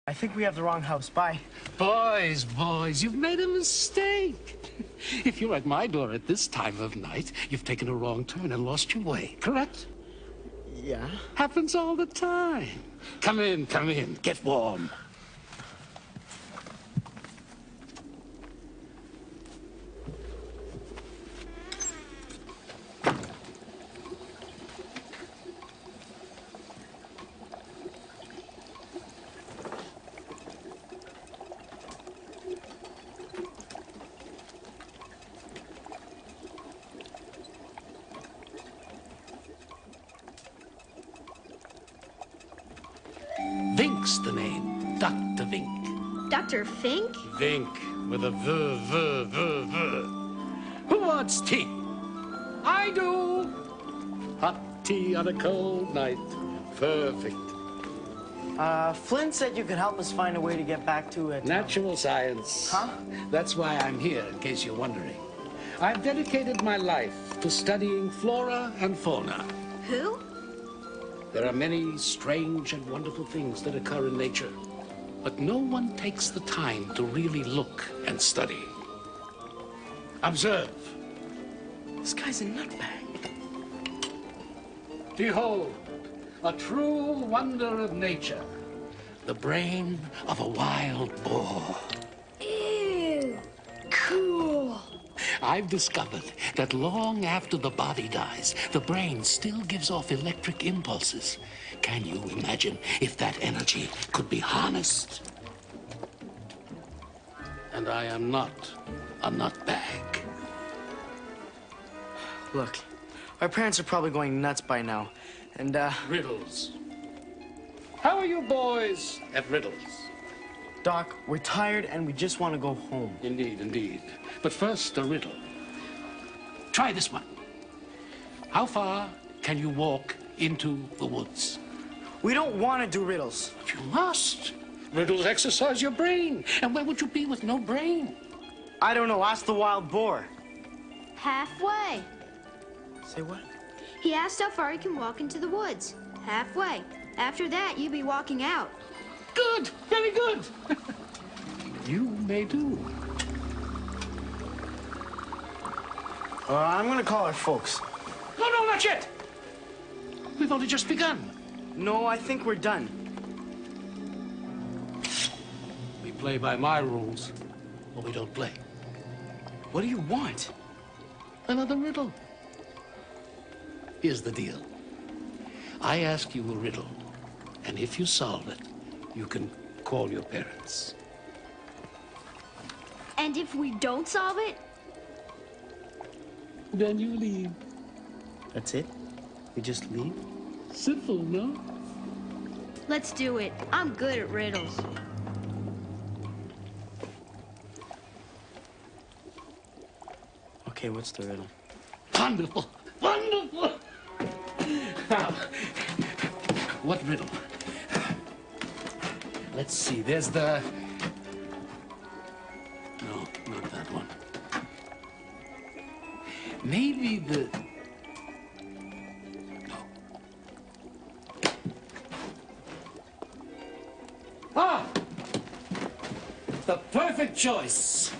I think we have the wrong house. Bye. Boys, you've made a mistake. If you're at my door at this time of night, you've taken a wrong turn and lost your way, correct? Yeah? Happens all the time. Come in, get warm. Vink's the name. Dr. Vink. Dr. Fink? Vink with a V. Who wants tea? I do. Hot tea on a cold night. Perfect. Flynn said you could help us find a way to get back to it. Natural science. Huh? That's why I'm here, in case you're wondering. I've dedicated my life to studying flora and fauna. Who? There are many strange and wonderful things that occur in nature, but no one takes the time to really look and study. Observe. This guy's a nutbag. Behold, a true wonder of nature, the brain of a wild boar. Ew, cool. I've discovered that long after the body dies, the brain still gives off electric impulses. Can you imagine if that energy could be harnessed? And I am not a nutbag. Look, our parents are probably going nuts by now. And, Riddles. How are you boys at riddles? Doc, we're tired and we just want to go home. Indeed. But first, a riddle. Try this one. How far can you walk into the woods? We don't want to do riddles. But you must. Riddles exercise your brain. And where would you be with no brain? I don't know. Ask the wild boar. Halfway. Say what? He asked how far he can walk into the woods. Halfway. After that, you'd be walking out. Good. Very good. You may do. I'm gonna call our folks. No, not yet. We've only just begun. No, I think we're done. We play by my rules, or we don't play. What do you want? Another riddle. Here's the deal. I ask you a riddle, and if you solve it, you can call your parents. And if we don't solve it? Then you leave. That's it? We just leave? Simple, no? Let's do it. I'm good at riddles. Okay, what's the riddle? Wonderful. Now, what riddle? Let's see, there's the... No, not that one. Maybe the... No. Ah! The perfect choice.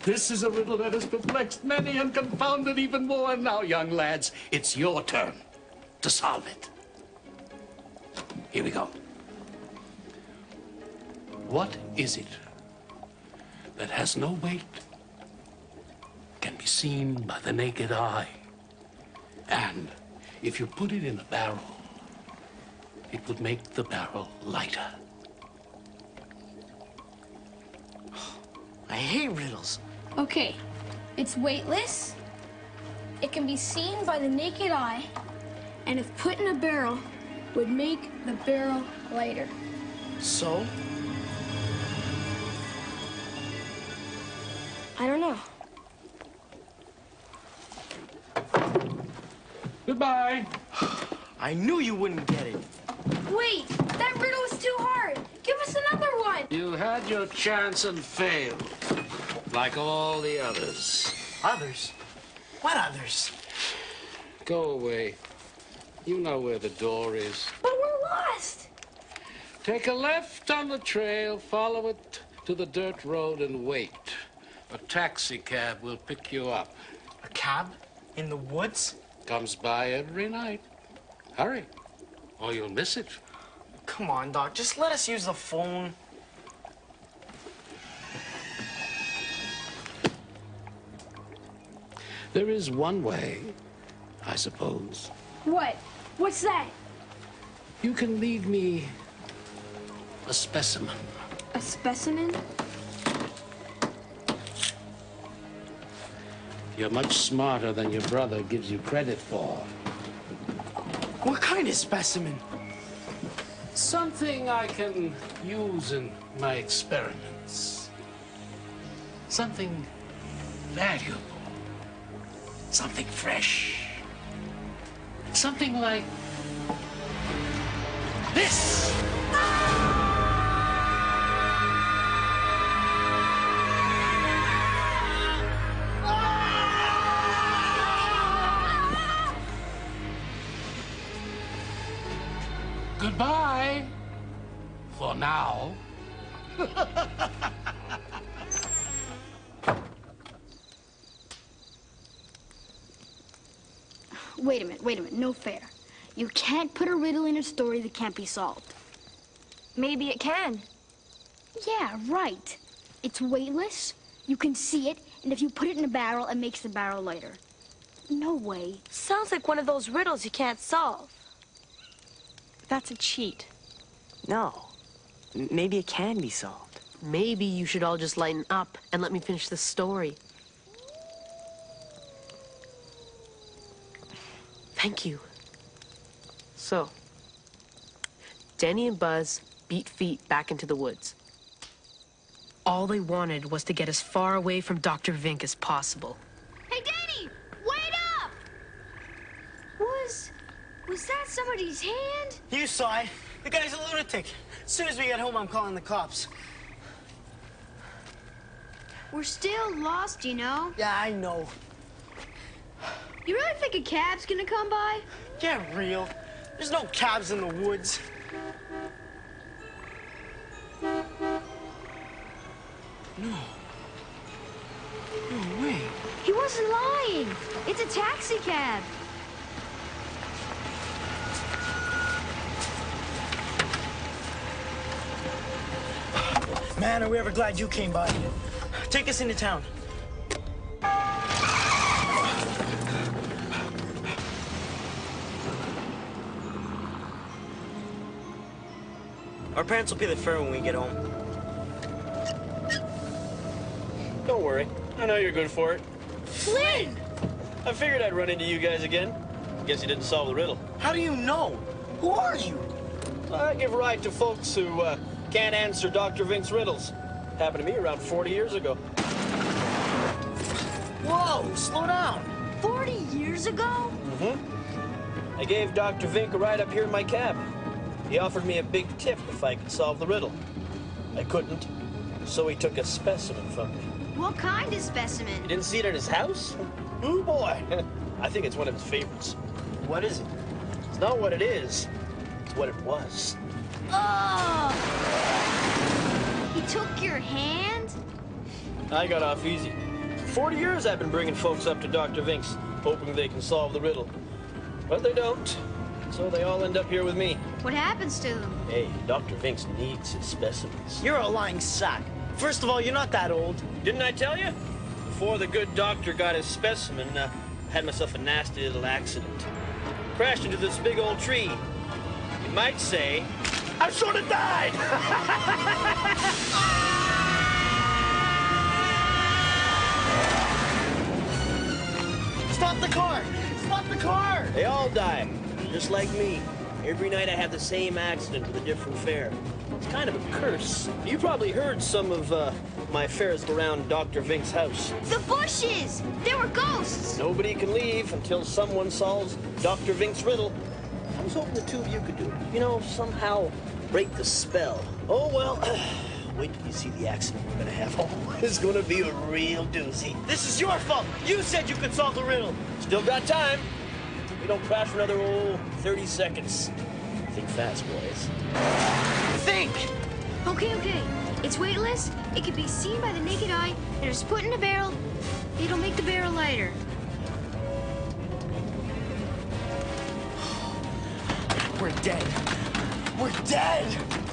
This is a riddle that has perplexed many and confounded even more. Now, young lads, it's your turn to solve it. Here we go. What is it that has no weight, can be seen by the naked eye, and if you put it in a barrel, it would make the barrel lighter? I hate riddles. Okay, it's weightless, it can be seen by the naked eye, and if put in a barrel, would make the barrel lighter. So? I don't know. Goodbye. I knew you wouldn't get it. Wait, that riddle was too hard. Give us another one. You had your chance and failed, like all the others. Others? What others? Go away. You know where the door is. But we're lost. Take a left on the trail, follow it to the dirt road, and wait. A taxi cab will pick you up. A cab? In the woods? Comes by every night. Hurry, or you'll miss it. Come on, Doc. Just let us use the phone. There is one way, I suppose. What? What's that? You can leave me a specimen. A specimen? You're much smarter than your brother gives you credit for. What kind of specimen? Something I can use in my experiments. Something valuable. Something fresh. Something like this. Goodbye. For now. Wait a minute, no fair. You can't put a riddle in a story that can't be solved. Maybe it can. Yeah, right. It's weightless, you can see it, and if you put it in a barrel, it makes the barrel lighter. No way. Sounds like one of those riddles you can't solve. That's a cheat. No. Maybe it can be solved. Maybe you should all just lighten up and let me finish this story. Thank you. So, Danny and Buzz beat feet back into the woods. All they wanted was to get as far away from Dr. Vink as possible. Hey, Danny! Wait up! Was that somebody's hand? You saw it. The guy's a lunatic. As soon as we get home, I'm calling the cops. We're still lost, you know. Yeah, I know. You really think a cab's gonna come by? Get real. There's no cabs in the woods. No. No way. He wasn't lying. It's a taxi cab. Man, are we ever glad you came by. Take us into town. Our parents will pay the fare when we get home. Don't worry. I know you're good for it. Flynn! I figured I'd run into you guys again. Guess you didn't solve the riddle. How do you know? Who are you? I give a ride to folks who can't answer Dr. Vink's riddles. Happened to me around 40 years ago. Whoa, slow down. 40 years ago? I gave Dr. Vink a ride up here in my cab. He offered me a big tip if I could solve the riddle. I couldn't, so he took a specimen from me. What kind of specimen? You didn't see it at his house? Oh boy, I think it's one of his favorites. What is it? It's not what it is, it's what it was. Oh! He took your hand? I got off easy. For 40 years I've been bringing folks up to Dr. Vink's, hoping they can solve the riddle. But they don't, so they all end up here with me. What happens to them? Hey, Dr. Vink's needs his specimens. You're a lying sack. First of all, you're not that old. Didn't I tell you? Before the good doctor got his specimen, I had myself a nasty little accident. Crashed into this big old tree. You might say, I sort of died! Stop the car! Stop the car! They all die, just like me. Every night I have the same accident with a different fare. It's kind of a curse. You probably heard some of my affairs around Dr. Vink's house. The bushes! They were ghosts! Nobody can leave until someone solves Dr. Vink's riddle. I was hoping the two of you could do it. You know, somehow break the spell. Oh, well, wait till you see the accident we're gonna have. Oh, it's gonna be a real doozy. This is your fault. You said you could solve the riddle. Still got time. We don't crash for another, 30 seconds. Think fast, boys. Think! Okay. It's weightless, it can be seen by the naked eye, and if it's put in a barrel, it'll make the barrel lighter. We're dead. We're dead!